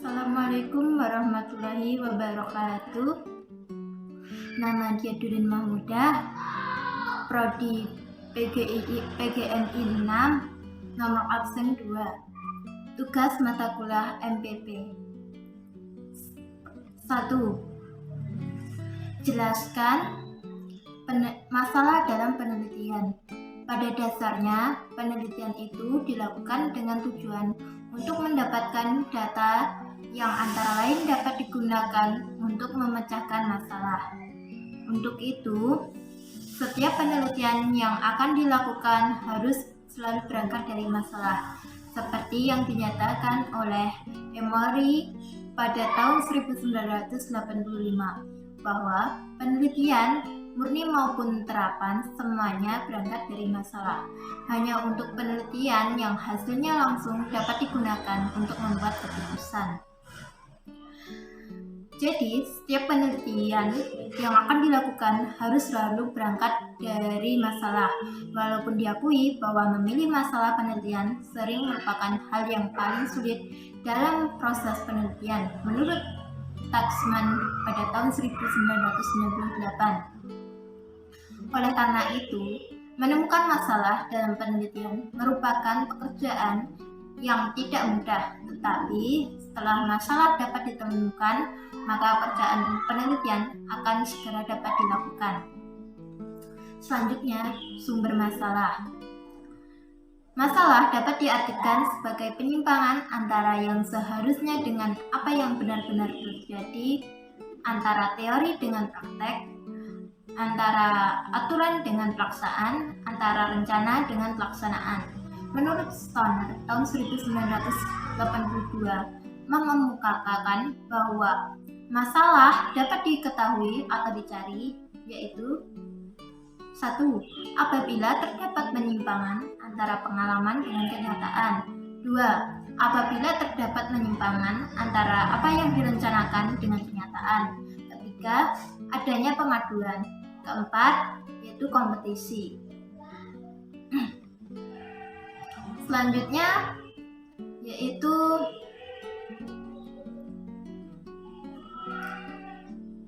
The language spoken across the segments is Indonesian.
Assalamualaikum warahmatullahi wabarakatuh. Nama Diadurin Mahmudah, Prodi PGMI 6, nomor absen 2. Tugas mata kuliah MPP. 1. Jelaskan masalah dalam penelitian. Pada dasarnya, penelitian itu dilakukan dengan tujuan untuk mendapatkan data yang antara lain dapat digunakan untuk memecahkan masalah. Untuk itu, setiap penelitian yang akan dilakukan harus selalu berangkat dari masalah, seperti yang dinyatakan oleh Emory pada tahun 1985, bahwa penelitian murni maupun terapan semuanya berangkat dari masalah. Hanya untuk penelitian yang hasilnya langsung dapat digunakan untuk membuat keputusan. Jadi, setiap penelitian yang akan dilakukan harus selalu berangkat dari masalah. Walaupun diakui bahwa memilih masalah penelitian sering merupakan hal yang paling sulit dalam proses penelitian, menurut Taxman pada tahun 1998. Oleh karena itu, menemukan masalah dalam penelitian merupakan pekerjaan yang tidak mudah, tetapi setelah masalah dapat ditemukan, maka pekerjaan penelitian akan segera dapat dilakukan. Selanjutnya, sumber masalah. Masalah dapat diartikan sebagai penyimpangan antara yang seharusnya dengan apa yang benar-benar terjadi, antara teori dengan praktek, antara aturan dengan pelaksanaan, antara rencana dengan pelaksanaan. Menurut Stoner tahun 1982 mengemukakan bahwa masalah dapat diketahui atau dicari, yaitu 1. Apabila terdapat penyimpangan antara pengalaman dengan kenyataan. 2. Apabila terdapat penyimpangan antara apa yang direncanakan dengan kenyataan. 3. Adanya pemaduan. 4. Yaitu kompetisi. Selanjutnya yaitu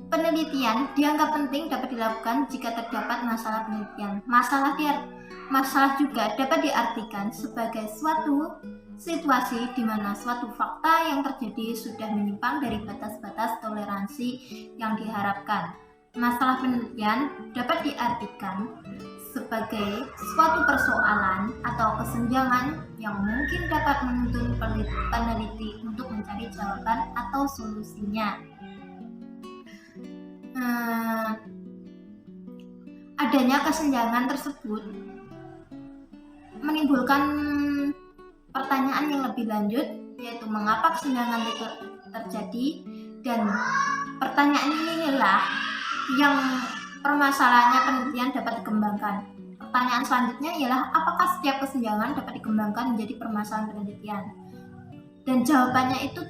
penelitian dianggap penting dapat dilakukan jika terdapat masalah penelitian. Masalah juga dapat diartikan sebagai suatu situasi di mana suatu fakta yang terjadi sudah menyimpang dari batas-batas toleransi yang diharapkan. Masalah penelitian dapat diartikan sebagai suatu persoalan atau kesenjangan yang mungkin dapat menuntun peneliti untuk mencari jawaban atau solusinya. Adanya kesenjangan tersebut menimbulkan pertanyaan yang lebih lanjut, yaitu mengapa kesenjangan itu terjadi, dan pertanyaan inilah yang permasalahannya penelitian dapat dikembangkan. Pertanyaan selanjutnya ialah apakah setiap kesenjangan dapat dikembangkan menjadi permasalahan penelitian? Dan jawabannya itu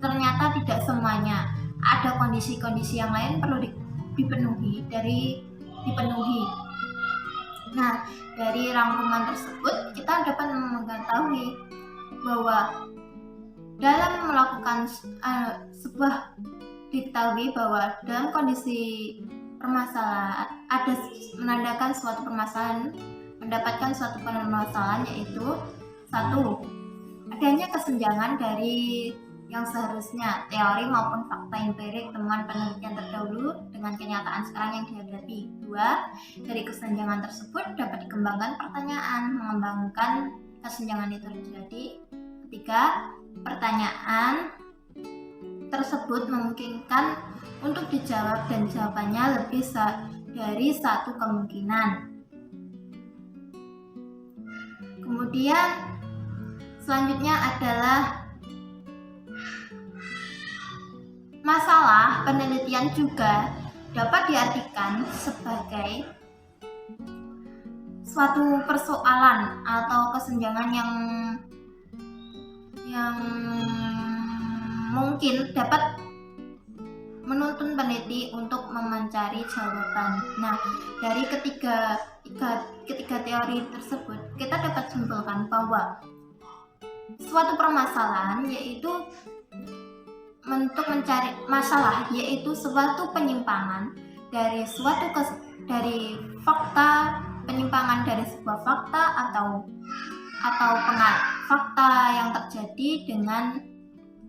ternyata tidak semuanya. Ada kondisi-kondisi yang lain perlu dipenuhi. Nah, dari rangkuman tersebut kita dapat mengetahui bahwa dalam melakukan diketahui bahwa dalam kondisi permasalahan ada menandakan suatu permasalahan, mendapatkan suatu permasalahan, yaitu 1. Adanya kesenjangan dari yang seharusnya teori maupun fakta empirik temuan penelitian terdahulu dengan kenyataan sekarang yang dihadapi. 2. Dari kesenjangan tersebut dapat dikembangkan pertanyaan mengembangkan kesenjangan itu terjadi. 3. Pertanyaan tersebut memungkinkan untuk dijawab dan jawabannya lebih dari satu kemungkinan. Kemudian selanjutnya adalah masalah penelitian juga dapat diartikan sebagai suatu persoalan atau kesenjangan yang mungkin dapat menuntun peneliti untuk mencari jawaban. Nah, dari ketiga teori tersebut kita dapat simpulkan bahwa suatu permasalahan, yaitu untuk mencari masalah, yaitu suatu penyimpangan dari fakta, penyimpangan dari sebuah fakta atau fakta yang terjadi dengan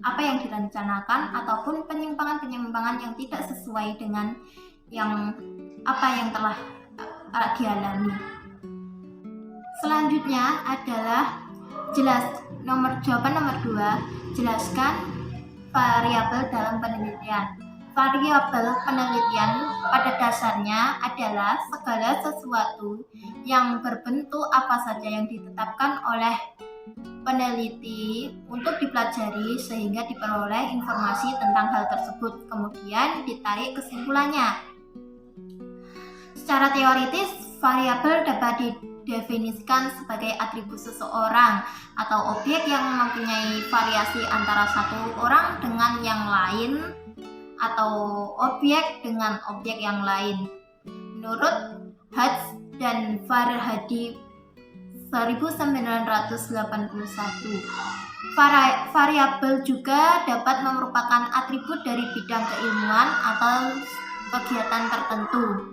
apa yang direncanakan, ataupun penyimpangan yang tidak sesuai dengan apa yang telah dialami. Selanjutnya adalah jawaban nomor 2, jelaskan variabel dalam penelitian. Variabel penelitian pada dasarnya adalah segala sesuatu yang berbentuk apa saja yang ditetapkan oleh peneliti untuk dipelajari sehingga diperoleh informasi tentang hal tersebut, kemudian ditarik kesimpulannya. Secara teoritis, variabel dapat didefinisikan sebagai atribut seseorang atau objek yang mempunyai variasi antara satu orang dengan yang lain atau objek dengan objek yang lain. Menurut Hatch dan Farhadi 1981, variabel juga dapat merupakan atribut dari bidang keilmuan atau kegiatan tertentu.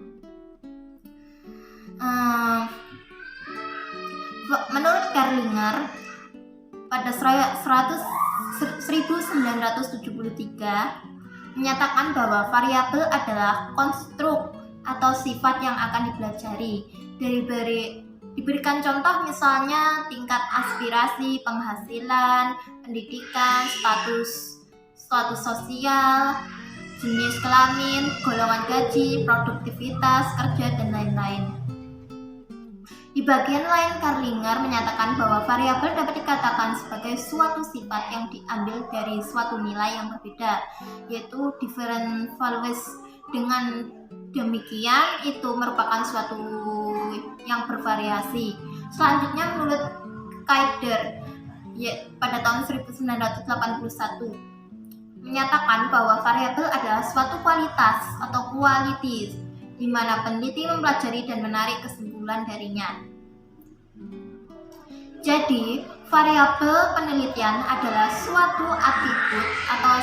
Menurut Karlinger, pada 1973 menyatakan bahwa variabel adalah konstruk atau sifat yang akan dipelajari. Diberikan contoh misalnya tingkat aspirasi, penghasilan, pendidikan, status sosial, jenis kelamin, golongan gaji, produktivitas kerja, dan lain-lain. Di bagian lain, Karlinger menyatakan bahwa variabel dapat dikatakan sebagai suatu sifat yang diambil dari suatu nilai yang berbeda, yaitu different values. Dengan demikian, itu merupakan suatu yang bervariasi. Selanjutnya, menurut Kaider pada tahun 1981 menyatakan bahwa variabel adalah suatu kualitas atau qualities di mana peneliti mempelajari dan menarik kesimpulan darinya. Jadi, variabel penelitian adalah suatu atribut atau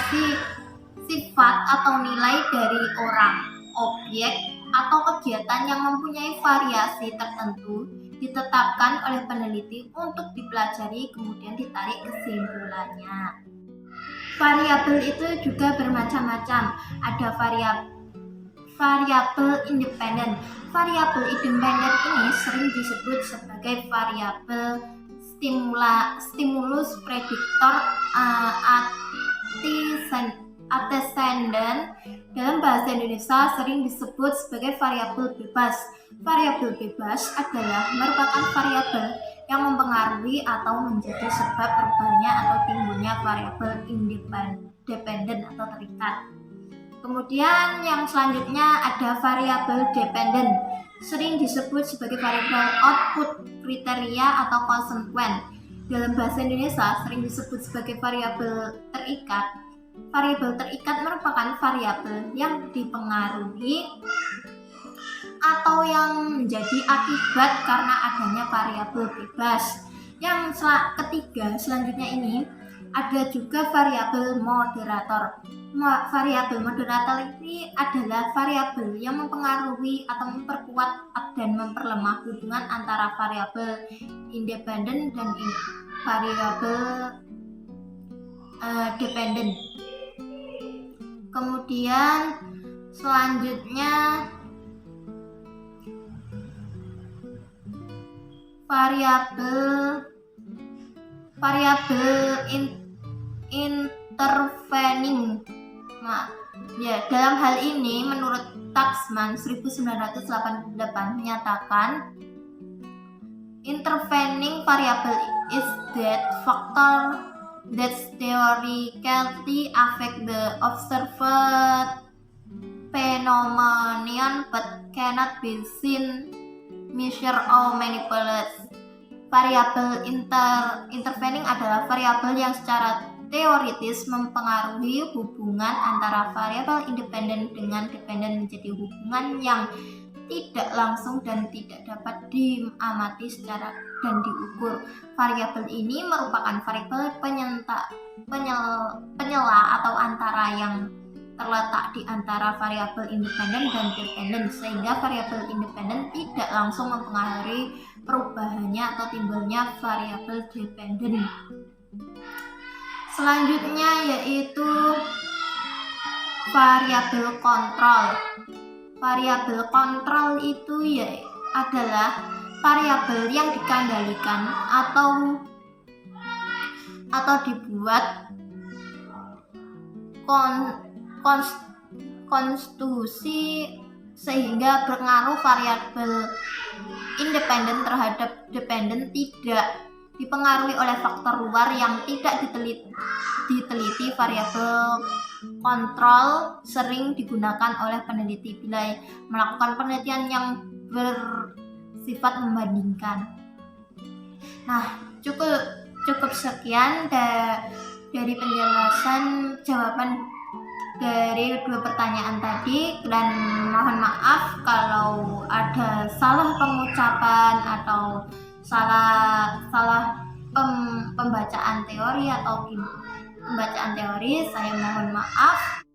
sifat atau nilai dari orang, objek, atau kegiatan yang mempunyai variasi tertentu ditetapkan oleh peneliti untuk dipelajari kemudian ditarik kesimpulannya. Variabel itu juga bermacam-macam. Ada variabel independen. Variabel independen ini sering disebut sebagai variabel stimulus prediktor antecedent. Dalam bahasa Indonesia sering disebut sebagai variabel bebas. Variabel bebas adalah merupakan variabel yang mempengaruhi atau menjadi sebab perubahannya atau timbulnya variabel independen atau terikat. Kemudian yang selanjutnya ada variabel dependen, sering disebut sebagai variabel output kriteria atau konsekuen. Dalam bahasa Indonesia sering disebut sebagai variabel terikat. Variabel terikat merupakan variabel yang dipengaruhi atau yang menjadi akibat karena adanya variabel bebas. Yang ketiga selanjutnya ini ada juga variabel moderator. Variabel moderator ini adalah variabel yang mempengaruhi atau memperkuat dan memperlemah hubungan antara variabel independen dan variabel dependen. Kemudian selanjutnya variabel intervening. Dalam hal ini menurut Taxman 1988 menyatakan intervening variable is that factor that theoretically affect the observed phenomenon but cannot be seen, measured or manipulated. Variabel intervening adalah variabel yang secara teoritis mempengaruhi hubungan antara variabel independen dengan dependen menjadi hubungan yang tidak langsung dan tidak dapat diamati secara dan diukur. Variabel ini merupakan variabel penyela atau antara yang terletak di antara variabel independen dan dependen, sehingga variabel independen tidak langsung mempengaruhi perubahannya atau timbulnya variabel dependen. Selanjutnya yaitu variabel kontrol. Variabel kontrol itu adalah variabel yang dikendalikan atau dibuat konstitusi sehingga pengaruh variabel independen terhadap dependen tidak dipengaruhi oleh faktor luar yang tidak diteliti. Variabel kontrol sering digunakan oleh peneliti bila melakukan penelitian yang bersifat membandingkan. Nah, cukup sekian dari penjelasan jawaban dari dua pertanyaan tadi, dan mohon maaf kalau ada salah pengucapan atau salah pembacaan teori, saya mohon maaf.